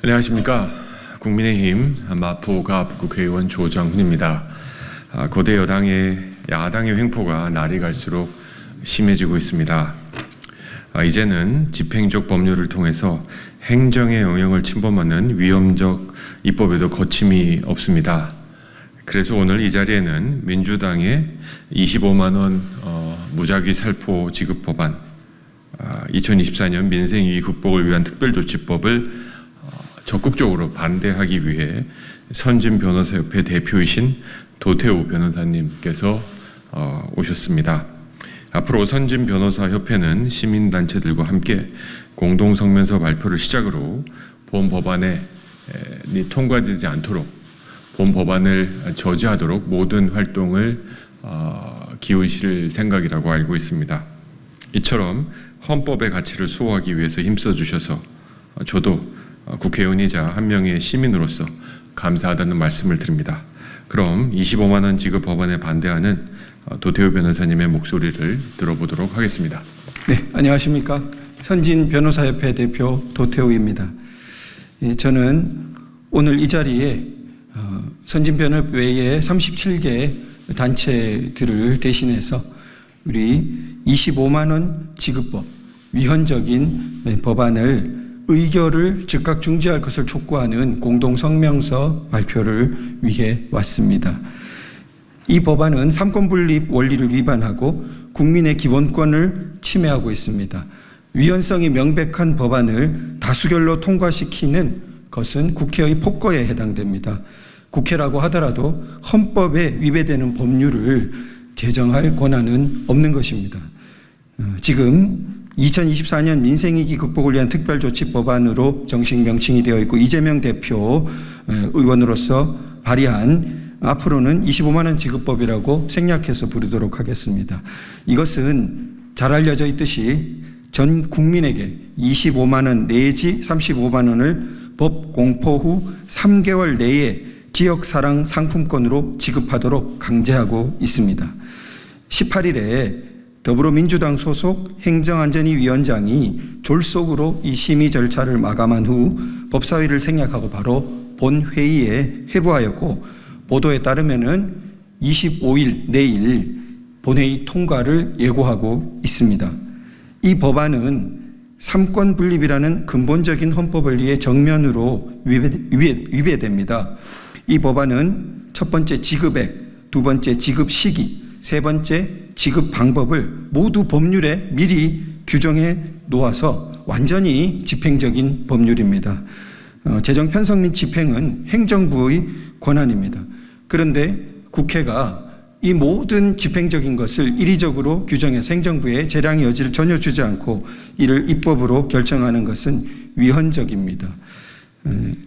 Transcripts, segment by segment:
안녕하십니까. 국민의힘 마포갑 국회의원 조정훈입니다. 거대 야당의 횡포가 날이 갈수록 심해지고 있습니다. 이제는 집행적 법률을 통해서 행정의 영역을 침범하는 위험적 입법에도 거침이 없습니다. 그래서 오늘 이 자리에는 민주당의 25만 원 무작위 살포 지급 법안, 2024년 민생위기 극복을 위한 특별조치법을 적극적으로 반대하기 위해 선진변호사협회 대표이신 도태우 변호사님께서 오셨습니다. 앞으로 선진변호사협회는 시민단체들과 함께 공동성명서 발표를 시작으로 본 법안이 통과되지 않도록 본 법안을 저지하도록 모든 활동을 기울이실 생각이라고 알고 있습니다. 이처럼 헌법의 가치를 수호하기 위해서 힘써 주셔서 저도 국회의원이자 한 명의 시민으로서 감사하다는 말씀을 드립니다. 그럼 25만 원 지급 법안에 반대하는 도태우 변호사님의 목소리를 들어보도록 하겠습니다. 네, 안녕하십니까. 선진변호사협회 대표 도태우입니다. 저는 오늘 이 자리에 선진변협 외에 37개 단체들을 대신해서 우리 25만 원 지급법, 위헌적인 법안을 의결을 즉각 중지할 것을 촉구하는 공동성명서 발표를 위해 왔습니다. 이 법안은 삼권분립 원리를 위반하고 국민의 기본권을 침해하고 있습니다. 위헌성이 명백한 법안을 다수결로 통과시키는 것은 국회의 폭거에 해당됩니다. 국회라고 하더라도 헌법에 위배되는 법률을 제정할 권한은 없는 것입니다. 지금 2024년 민생위기 극복을 위한 특별조치법안으로 정식 명칭이 되어 있고 이재명 대표 의원으로서 발의한 앞으로는 25만 원 지급법이라고 생략해서 부르도록 하겠습니다. 이것은 잘 알려져 있듯이 전 국민에게 25만 원 내지 35만 원을 법 공포 후 3개월 내에 지역사랑 상품권으로 지급하도록 강제하고 있습니다. 18일에 더불어민주당 소속 행정안전위원장이 졸속으로 이 심의 절차를 마감한 후 법사위를 생략하고 바로 본회의에 회부하였고 보도에 따르면은 25일 내일 본회의 통과를 예고하고 있습니다. 이 법안은 삼권분립이라는 근본적인 헌법을 위해 정면으로 위배됩니다. 이 법안은 첫 번째 지급액, 두 번째 지급 시기, 세 번째 지급 방법을 모두 법률에 미리 규정해 놓아서 완전히 집행적인 법률입니다. 재정 편성 및 집행은 행정부의 권한입니다. 그런데 국회가 이 모든 집행적인 것을 이리적으로 규정해서 행정부에 재량의 여지를 전혀 주지 않고 이를 입법으로 결정하는 것은 위헌적입니다.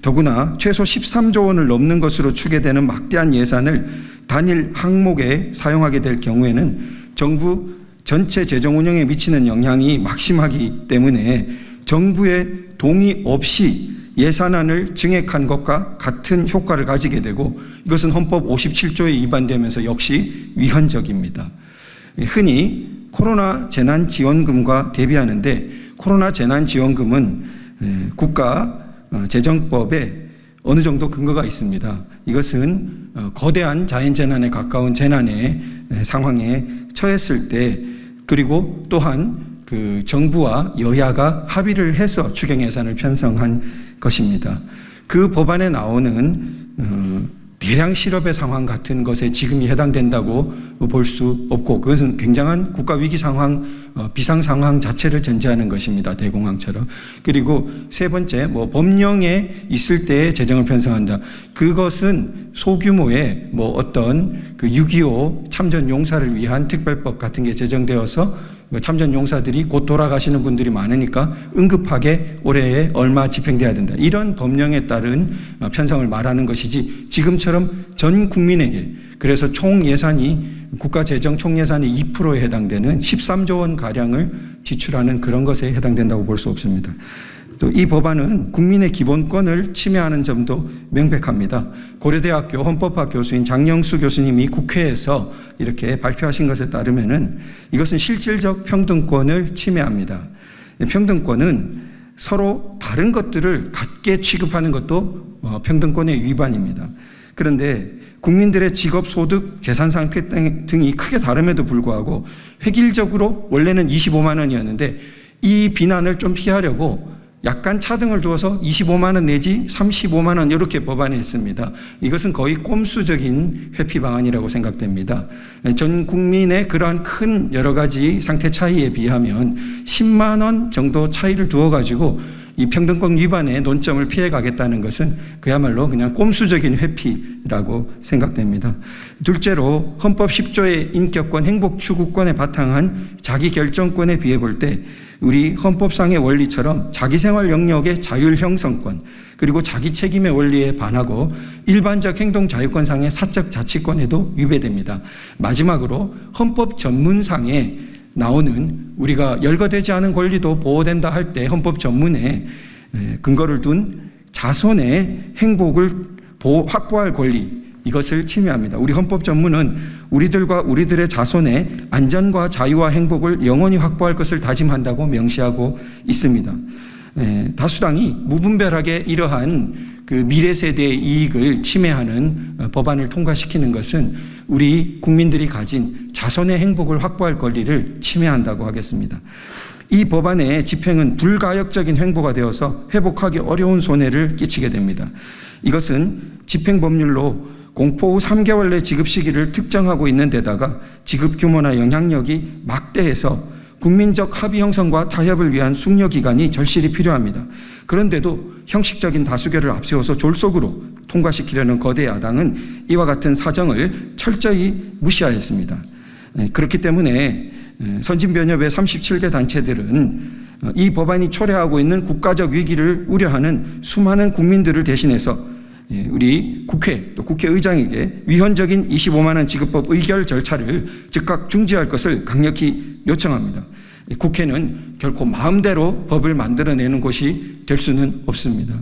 더구나 최소 13조 원을 넘는 것으로 추계되는 막대한 예산을 단일 항목에 사용하게 될 경우에는 정부 전체 재정 운영에 미치는 영향이 막심하기 때문에 정부의 동의 없이 예산안을 증액한 것과 같은 효과를 가지게 되고 이것은 헌법 57조에 위반되면서 역시 위헌적입니다. 흔히 코로나 재난지원금과 대비하는데 코로나 재난지원금은 국가 재정법에 어느 정도 근거가 있습니다. 이것은 거대한 자연재난에 가까운 재난의 상황에 처했을 때 그리고 또한 그 정부와 여야가 합의를 해서 추경 예산을 편성한 것입니다. 그 법안에 나오는 대량 실업의 상황 같은 것에 지금이 해당된다고 볼 수 없고 그것은 굉장한 국가 위기 상황, 비상 상황 자체를 전제하는 것입니다. 대공황처럼. 그리고 세 번째, 법령에 있을 때 재정을 편성한다. 그것은 소규모의 어떤 그 6.25 참전 용사를 위한 특별법 같은 게 제정되어서 참전 용사들이 곧 돌아가시는 분들이 많으니까 응급하게 올해에 얼마 집행돼야 된다. 이런 법령에 따른 편성을 말하는 것이지 지금처럼 전 국민에게 그래서 총 예산이 국가 재정 총 예산의 2%에 해당되는 13조 원 가량을 지출하는 그런 것에 해당된다고 볼 수 없습니다. 또 이 법안은 국민의 기본권을 침해하는 점도 명백합니다. 고려대학교 헌법학 교수인 장영수 교수님이 국회에서 이렇게 발표하신 것에 따르면은 이것은 실질적 평등권을 침해합니다. 평등권은 서로 다른 것들을 같게 취급하는 것도 평등권의 위반입니다. 그런데 국민들의 직업, 소득, 재산 상태 등이 크게 다름에도 불구하고 획일적으로 원래는 25만 원이었는데 이 비난을 좀 피하려고 약간 차등을 두어서 25만 원 내지 35만 원 이렇게 법안했습니다. 이것은 거의 꼼수적인 회피 방안이라고 생각됩니다. 전 국민의 그러한 큰 여러 가지 상태 차이에 비하면 10만 원 정도 차이를 두어가지고 이 평등권 위반의 논점을 피해가겠다는 것은 그야말로 그냥 꼼수적인 회피라고 생각됩니다. 둘째로 헌법 10조의 인격권, 행복 추구권에 바탕한 자기결정권에 비해 볼 때 우리 헌법상의 원리처럼 자기생활 영역의 자율 형성권 그리고 자기 책임의 원리에 반하고 일반적 행동 자유권상의 사적 자치권에도 위배됩니다. 마지막으로 헌법 전문상에 나오는 우리가 열거되지 않은 권리도 보호된다 할 때 헌법 전문에 근거를 둔 자손의 행복을 확보할 권리 이것을 침해합니다. 우리 헌법 전문은 우리들과 우리들의 자손의 안전과 자유와 행복을 영원히 확보할 것을 다짐한다고 명시하고 있습니다. 다수당이 무분별하게 이러한 그 미래 세대의 이익을 침해하는 법안을 통과시키는 것은 우리 국민들이 가진 자손의 행복을 확보할 권리를 침해한다고 하겠습니다. 이 법안의 집행은 불가역적인 횡보가 되어서 회복하기 어려운 손해를 끼치게 됩니다. 이것은 집행법률로 공포 후 3개월 내 지급 시기를 특정하고 있는 데다가 지급 규모나 영향력이 막대해서 국민적 합의 형성과 타협을 위한 숙려 기간이 절실히 필요합니다. 그런데도 형식적인 다수결을 앞세워서 졸속으로 통과시키려는 거대 야당은 이와 같은 사정을 철저히 무시하였습니다. 그렇기 때문에 선진변협의 37개 단체들은 이 법안이 초래하고 있는 국가적 위기를 우려하는 수많은 국민들을 대신해서 우리 국회 또 국회의장에게 위헌적인 25만 원 지급법 의결 절차를 즉각 중지할 것을 강력히 요청합니다. 국회는 결코 마음대로 법을 만들어내는 곳이 될 수는 없습니다.